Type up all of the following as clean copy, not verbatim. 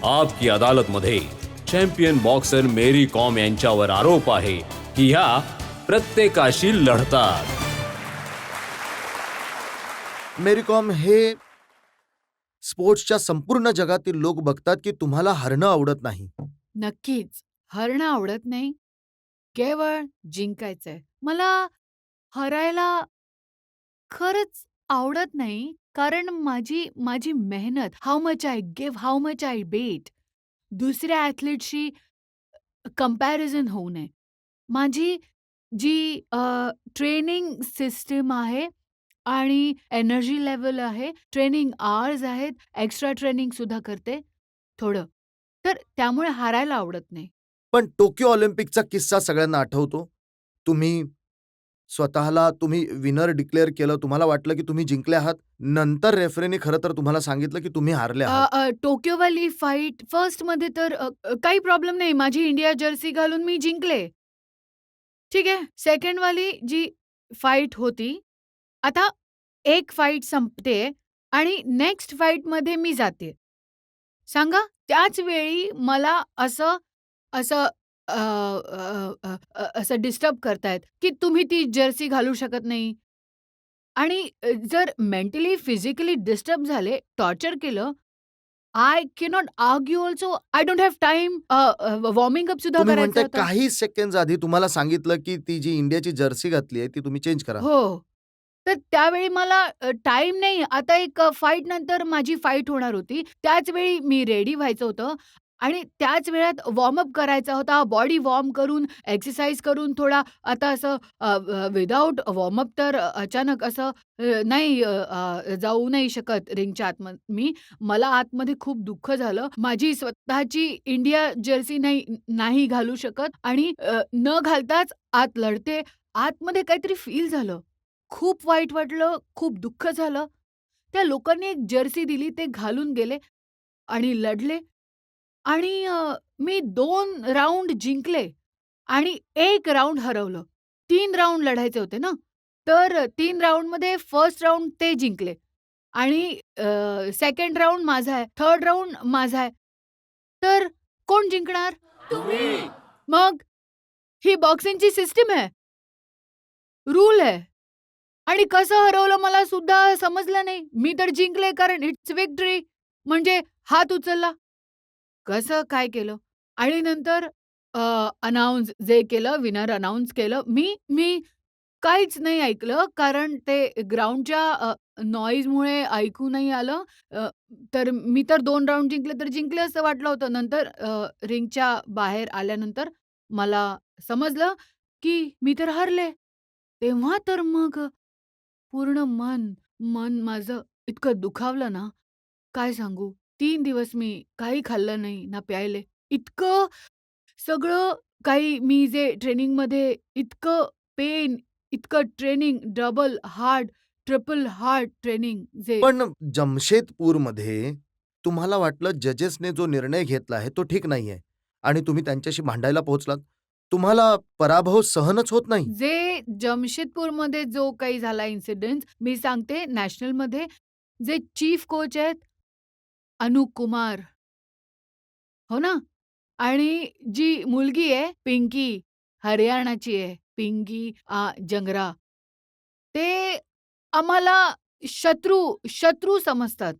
आपकी अदालतमध्ये champion boxer मेरी com यांच्यावर आरोप आहे की ह्या प्रत्येकाशी लढतात. मेरी कॉम, हे स्पोर्ट्सच्या संपूर्ण जगातील लोक बघतात की तुम्हाला हरणं आवडत नाही. नक्कीच हरणं आवडत नाही, केवळ जिंकायचंय. मला हरायला खरंच आवडत नाही, कारण माझी माझी मेहनत, how much I give, how much I bet, दुसऱ्या ॲथलीटशी कंपॅरिझन होऊ नये. माझी जी ट्रेनिंग सिस्टम आहे आणि एनर्जी लेव्हल आहे, ट्रेनिंग आवर्स आहेत, एक्स्ट्रा ट्रेनिंगसुद्धा करते थोडं. तर त्यामुळे हारायला आवडत नाही. पण टोकियो ऑलिम्पिकचा किस्सा सगळ्यांना आठवतो. तुम्ही विनर डिक्लेअर केलं, तुम्हाला वाटलं की तुम्ही जिंकले आहात. नंतर रेफरीने खरं तर तुम्हाला सांगितलं की तुम्ही हारले आहात. टोक्योवाली फाईट फर्स्टमध्ये तर काही प्रॉब्लेम नाही. माझी इंडिया जर्सी घालून मी जिंकले. ठीक आहे. सेकंडवाली जी फाईट होती, आता एक फाईट संपते आणि नेक्स्ट फाईटमध्ये मी जाते. सांगा, त्याच वेळी मला असं असं अ, अ, अ, अ, असं डिस्टर्ब करतायत, की तुम्ही ती जर्सी घालू शकत नाही. आणि जर मेंटली, फिजिकली डिस्टर्ब झाले, टॉर्चर केलं, I cannot argue also. I don't have time warming up सुद्धा तुम्ही करायचं म्हणताय होतं. काही सेकंड आधी तुम्हाला सांगितलं की ती जी इंडियाची जर्सी घातली आहे ती तुम्ही चेंज करा. हो. तर त्यावेळी मला टाईम नाही. आता एक फाईट नंतर माझी फाईट होणार होती. त्याच वेळी मी रेडी व्हायचं होतं आणि त्याच वेळात वॉर्म करायचा होता. बॉडी वॉर्म करून, एक्सरसाइज करून थोडा आता असं विथआऊट वॉर्म तर अचानक असं नाही जाऊ नाही शकत रिंगच्या मी. मला आतमध्ये खूप दुःख झालं. माझी स्वतःची इंडिया जर्सी नाही नाही घालू शकत आणि न घालताच आत लढते. आतमध्ये काहीतरी फील झालं. खूप वाईट वाटलं, खूप दुःख झालं. त्या लोकांनी एक जर्सी दिली, ते घालून गेले आणि लढले आणि मी 2 राउंड जिंकले आणि 1 राउंड हरवलं. 3 राउंड लढायचे होते ना, तर 3 राउंडमध्ये फर्स्ट राउंड ते जिंकले आणि सेकंड राउंड माझा आहे, थर्ड राउंड माझा आहे. तर कोण जिंकणार? तुम्ही. मग ही बॉक्सिंगची सिस्टम आहे, रूल आहे. आणि कसं हरवलं मला सुद्धा समजलं नाही. मी तर जिंकले कारण इट्स व्हिक्टरी म्हणजे हात उचलला. कसं काय केलं? आणि नंतर अनाउन्स जे केलं, विनर अनाउन्स केलं. मी मी काहीच नाही ऐकलं कारण ते ग्राउंडच्या नॉईजमुळे ऐकू नाही आलं. तर मी तर 2 राउंड जिंकले तर जिंकले असं वाटलं होतं. नंतर रिंगच्या बाहेर आल्यानंतर मला समजलं, की मी तर हरले. तेव्हा तर मग पूर्ण मन माझं इतकं दुखावलं ना, काय सांगू? 3 दिवस मी काही खाल्लं नाही ना प्यायले. इतकं सगळं काही मी जे ट्रेनिंगमध्ये इतकं पेन, इतकं training, double hard, triple hard training जे पण जमशेदपूरमध्ये तुम्हाला वाटलं जजेसने जो निर्णय घेतला आहे तो ठीक नाहीये आणि तुम्ही त्यांच्याशी भांडायला पोहोचलात. तुम्हाला पराभव सहनच होत नाही. जे जमशेदपूरमध्ये जो काही झाला इन्सिडेंट मी सांगते नॅशनलमध्ये जे चीफ कोच आहेत, अनूप कुमार, हो ना? आणि जी मुलगी आहे पिंकी, हरियाणाची आहे पिंकी जंगरा. ते आम्हाला शत्रू शत्रू समजतात.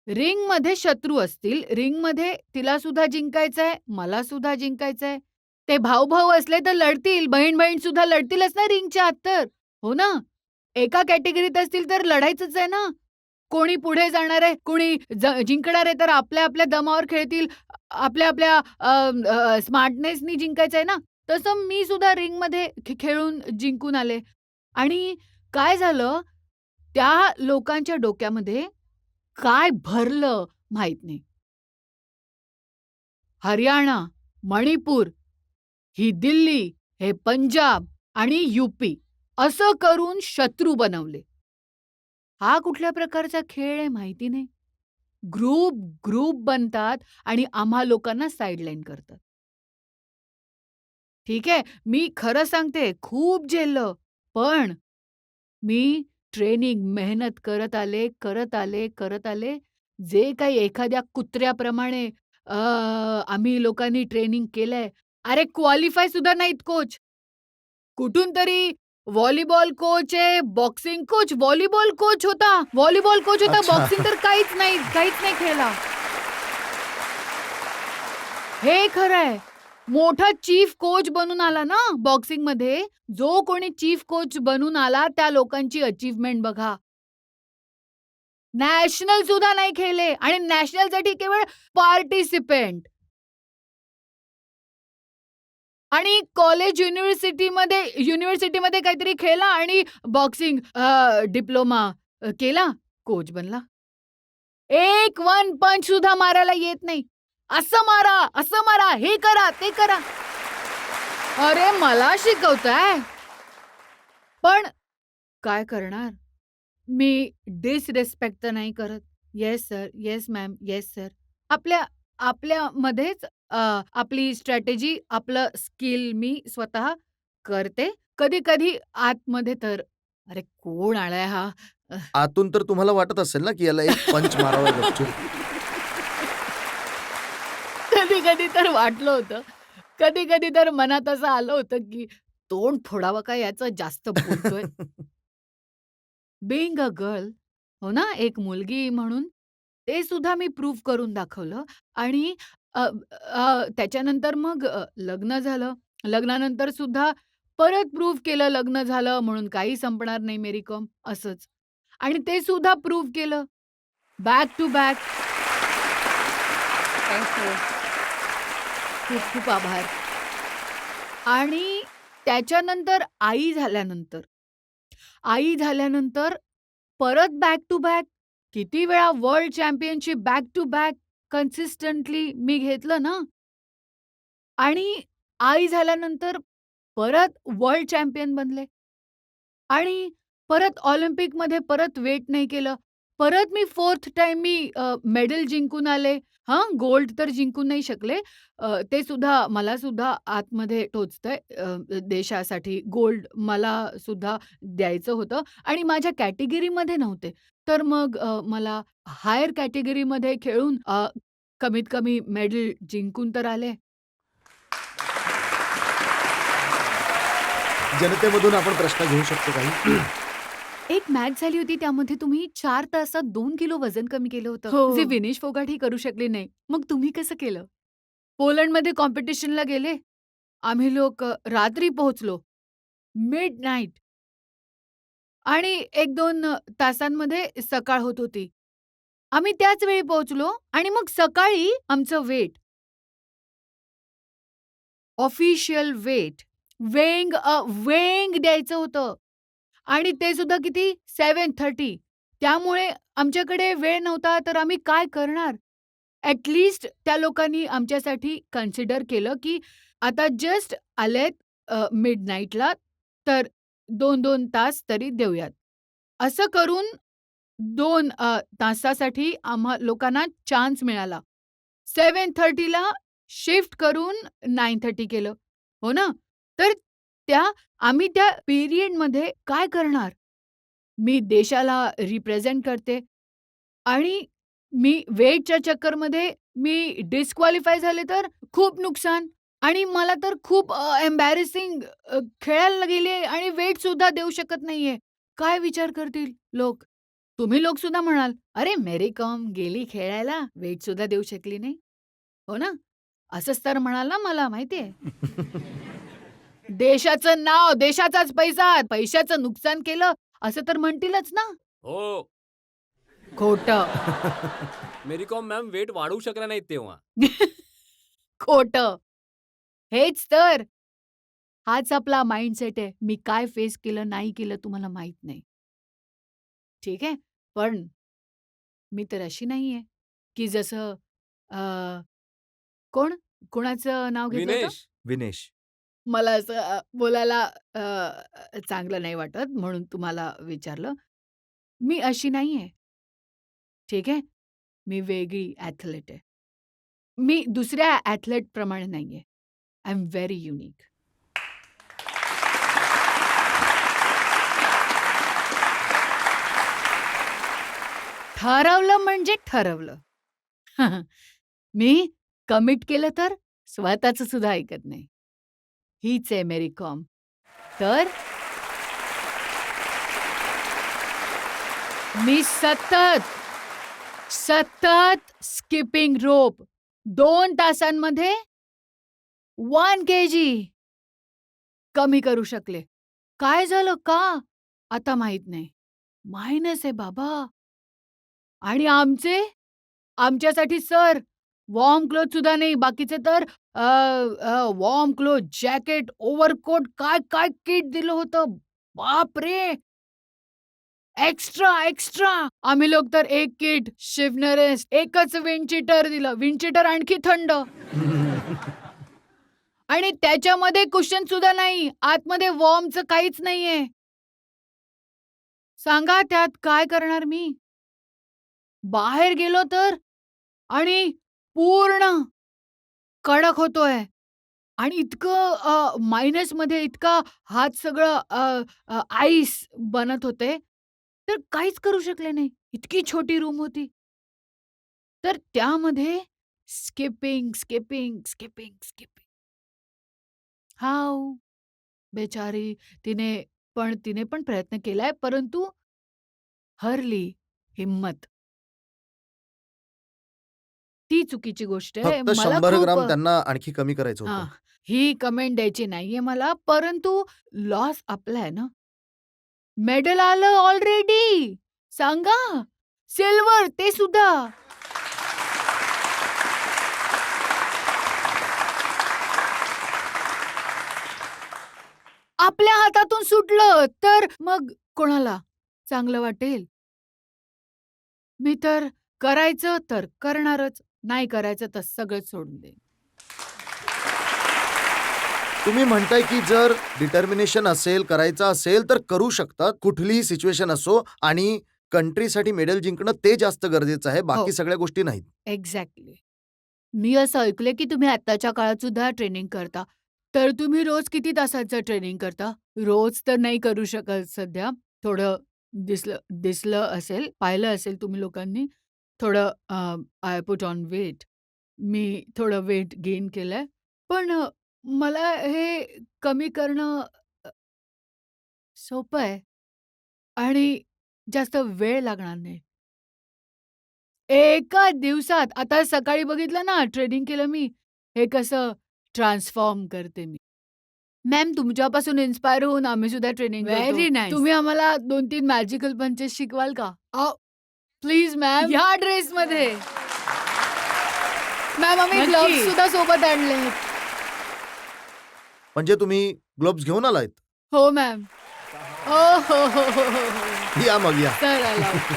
रिंगमध्ये शत्रू असतील, रिंगमध्ये तिला सुद्धा जिंकायचंय, मला सुद्धा जिंकायचंय. ते भाऊ-भाऊ असले तर लढतील, बहीण-बहीण सुद्धा लढतीलच ना रिंगच्या आत तर, हो ना? एका कॅटेगरीत असतील तर लढायचंच आहे ना. कोणी पुढे जाणार आहे, कोणी जिंकणार आहे तर आपल्या-आपल्या दमावर खेळतील. आपल्या-आपल्या स्मार्टनेसनी जिंकायचं आहे ना. तसं मी सुद्धा रिंगमध्ये खेळून जिंकून आले. आणि काय झालं, त्या लोकांच्या डोक्यामध्ये काय भरलं माहीत नाही. हरियाणा, मणिपूर, ही दिल्ली, हे पंजाब आणि यूपी असं करून शत्रू बनवले. हा कुठल्या प्रकारचा खेळ आहे माहिती नाही. ग्रुप बनतात आणि आम्हा लोकांना साइडलाईन करतात. ठीक आहे, मी खरं सांगते खूप झेललं. पण मी ट्रेनिंग, मेहनत करत आले, करत आले, करत आले. जे काही एखाद्या कुत्र्याप्रमाणे आम्ही लोकांनी ट्रेनिंग केलंय. अरे क्वालिफाय सुद्धा नाहीत कोच. कुठून तरी व्हॉलीबॉल कोच आहे, बॉक्सिंग कोच, व्हॉलीबॉल कोच होता. व्हॉलीबॉल कोच होता, अच्छा. बॉक्सिंग तर काहीच नाही खेळला. हे खरं आहे. मोठा चीफ कोच बनून आला ना बॉक्सिंगमध्ये. जो कोणी चीफ कोच बनून आला त्या लोकांची अचीव्हमेंट बघा. नॅशनल सुद्धा नाही खेळले आणि नॅशनलसाठी केवळ पार्टिसिपंट. आणि कॉलेज युनिव्हर्सिटीमध्ये काहीतरी खेळला आणि बॉक्सिंग डिप्लोमा केला, कोच बनला. एक वन पंच सुद्धा मारायला येत नाही. असं मारा, हे करा, ते करा. अरे मला शिकवताय? पण काय करणार? मी डिसरिस्पेक्ट तर नाही करत. Yes sir, yes ma'am, yes sir. आपल्या आपल्यामध्येच आपली स्ट्रॅटेजी, आपलं स्किल मी स्वतः करते. कधी-कधी आतमध्ये तर, अरे कोण आलाय हा? आतून तर तुम्हाला वाटत असेल ना, की याला एक पंच मारावा गपचूप. कधी-कधी तर वाटलं होतं. कधी-कधी तर मनात असं आलं होतं, की तोंड फोडावं का याचं जास्त बोलतोय. बीइंग अ गर्ल, हो ना, एक मुलगी म्हणून ते सुद्धा मी प्रूव्ह करून दाखवलं आणि अ, त्याच्यानंतर मग लग्न झालं. लग्नानंतर सुद्धा परत प्रूव्ह केलं लग्न झालं म्हणून काही संपणार नाही मेरी कॉम असंच. आणि ते सुद्धा प्रूव्ह केलं. Back to back. Thank you. खूप खूप आभार. आणि त्याच्यानंतर आई झाल्यानंतर परत बॅक टू बॅक. किती वेळा world championship back to back consistently मी घेतलं ना. आणि आई झाल्यानंतर परत वर्ल्ड चॅम्पियन बनले. आणि परत ऑलिम्पिकमध्ये परत वेट नाही केलं. परत मी 4th टाईम मेडल जिंकून आले. गोल्ड तर जिंकू नाही शकले. ते सुद्धा मला सुद्धा आतमध्ये टोचतंय. देशासाठी गोल्ड मला सुद्धा द्यायचं होतं आणि माझ्या कॅटेगरीमध्ये नव्हते. तर मग मला हायर कॅटेगरीमध्ये खेळून कमीत कमी मेडल जिंकून तर आले. जनतेमधून आपण प्रश्न घेऊ शकतो काही? एक मॅच झाली होती त्यामध्ये तुम्ही 4 तासात 2 किलो वजन कमी केलं होतं. हो. जे विनेश फोगाट ही करू शकले नाही. मग तुम्ही कसं केलं? पोलंडमध्ये कॉम्पिटिशनला गेले. आम्ही लोक रात्री पोहोचलो. मिडनाईट आणि 1-2 तासांमध्ये सकाळ होत होती. आम्ही त्याच वेळी पोहोचलो आणि मग सकाळी आमचं वेट, ऑफिशियल वेट, वेइंग द्यायचं होतं. आणि ते सुद्धा किती 7:30. त्यामुळे आमच्याकडे वेळ नव्हता तर आम्ही काय करणार? ॲट लीस्ट त्या लोकांनी आमच्यासाठी कन्सिडर केलं, की आता जस्ट आलेत मिडनाईटला तर 2-2 तास तरी देऊयात. असं करून 2 तासासाठी आम्हा लोकांना चान्स मिळाला. 7:30ला शिफ्ट करून 9:30 केलं. हो ना? तर त्या आम्ही त्या पिरियडमध्ये काय करणार? मी देशाला रिप्रेझेंट करते आणि मी वेटच्या चक्करमध्ये मी डिस्क्वालिफाय झाले तर खूप नुकसान आणि मला तर खूप एम्बॅरेसिंग खेळायला गेले आणि वेट सुद्धा देऊ शकत नाहीये. काय विचार करतील लोक? तुम्ही लोक सुद्धा म्हणाल, "अरे मेरी कॉम गेली खेळायला, वेट सुद्धा देऊ शकली नाही." हो ना? असंच तर म्हणाल ना मला माहितीये. देशाचं नाव, देशाचाच पैसा, पैशाचं नुकसान केलं असं तर म्हणतीलच ना. हो. खोटं. मेरी कॉम मॅम वेट वाढवू शकल्या नाहीत तेव्हा. खोटं. हेच तर. हाच आपला माइंडसेट आहे. मी काय फेस केलं, नाही केलं तुम्हाला माहीत नाही. ठीक आहे. पण मी तर अशी नाहीये, की जसं अ, कोण? कोणाचं नाव घेतलं होतं? विनेश. विनेश. मला असं बोलायला चांगलं नाही वाटत म्हणून तुम्हाला विचारलं. मी अशी नाहीये. ठीक आहे. मी वेगळी ॲथलीट आहे. मी दुसऱ्या ॲथलीटप्रमाणे नाहीये. I am very unique. ठरवलं म्हणजे ठरवलं. मी कमिट केलं तर स्वतःचं सुद्धा ऐकत नाही. हीच आहे मेरी कॉम. तर मी सतत स्किपिंग रोप 2 तासांमध्ये 1 केजी कमी करू शकले. काय झालं? का? आता माहित नाही. मायनस आहे बाबा. आणि आमच्यासाठी सर वॉर्म क्लोथ सुद्धा नाही. बाकीचे तर वॉर्म क्लोथ, जॅकेट, ओव्हरकोट काय किट दिलं होतं. बापरे! एक्स्ट्रा. आम्ही लोक तर 1 किट, शिवनेरेस्ट, एकच विंड चीटर दिलं. विंड चीटर आणखी थंड. आणि त्याच्यामध्ये कुशन सुद्धा नाही. आतमध्ये वॉर्मचं काहीच नाहीये. सांगा त्यात काय करणार मी? बाहेर गेलो तर आणि पूर्ण कडक होतोय आणि इतकं मायनसमध्ये इतका हात सगळं आईस बनत होते. तर काहीच करू शकले नाही. इतकी छोटी रूम होती. तर त्यामध्ये स्किपिंग. हाव, बेचारी तिने पण प्रयत्न केलाय, परंतु हरली हिम्मत. ती चुकीची गोष्ट आहे. फक्त मला 100 खूप ग्राम त्यांना आणखी कमी करायचं हां, होतं. ही कमेंट द्यायची नाहीये मला, परंतु लॉस आपला आहे ना. मेडल आलं ऑलरेडी. सांगा, सिल्वर ते सुद्धा. आपल्या हातातून सुटलं तर मग कोणाला चांगलं वाटेल? मी तर करायचं तर करणारच, नाही करायचं तर सगळंच सोडून देईन. तुम्ही म्हणताय की जर डिटर्मिनेशन असेल, करायचं असेल तर करू शकतात. कुठलीही सिच्युएशन असो आणि कंट्रीसाठी मेडल जिंकणं ते जास्त गरजेचं आहे. बाकी हो. सगळ्या गोष्टी नाहीत. एक्झॅक्टली. मी असं ऐकलंय की तुम्ही आत्ताच्या काळात सुद्धा ट्रेनिंग करता. तर तुम्ही रोज किती तासाचं ट्रेनिंग करता? रोज तर नाही करू शकत सध्या. थोडं दिसलं असेल, पाहिलं असेल तुम्ही लोकांनी. थोडं आय पुट ऑन वेट. मी थोडं वेट गेन केलंय. पण मला हे कमी करणं अ, सोपं आहे आणि जास्त वेळ लागणार नाही. एका दिवसात आता सकाळी बघितलं ना ट्रेनिंग केलं मी. हे कसं ट्रान्सफॉर्म करते मी. मॅम तुमच्यापासून इन्स्पायर होऊन आम्ही सुद्धा ट्रेनिंग करतो. Very nice. तुम्ही आम्हाला 2-3 मॅजिकल पंचेस शिकवाल का? Please ma'am. ह्या ड्रेसमध्ये. मॅम आम्ही नक्की. ग्लोव्हज सुद्धा सोबत आणलेत. म्हणजे तुम्ही ग्लोव्हज घेऊन आलायत? हो मॅम. हो. या मग या. तर आला होता.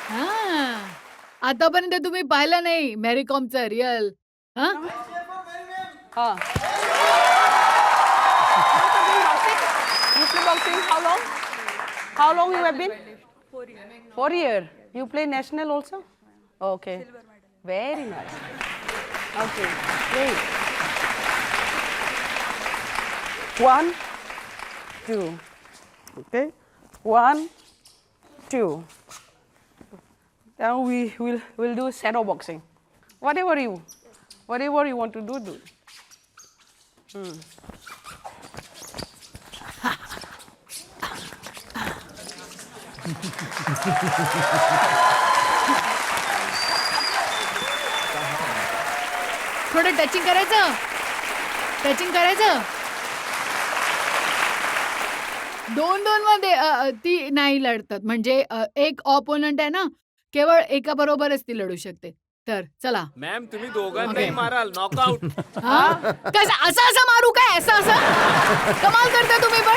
हां. आतापर्यंत तुम्ही पाहिलं नाही मेरी कॉमचं रिअल. हां? Ah. You play boxing how long? How long you have been? 4 years. You play national also? Okay. Very nice. Okay. Great. 1, 2. Okay. 1, 2. Now we'll do shadow boxing. Whatever you want to do. थोडं touching करायचं. दोन मध्ये ती नाही लढतात. म्हणजे एक opponent आहे ना, केवळ एका बरोबरच ती लढू शकते. तर चला. मॅम तुम्ही दोघांनाही Okay. माराल नॉकआउट. हां? कसं असं मारू काय? असं? कमाल करता तुम्ही पण.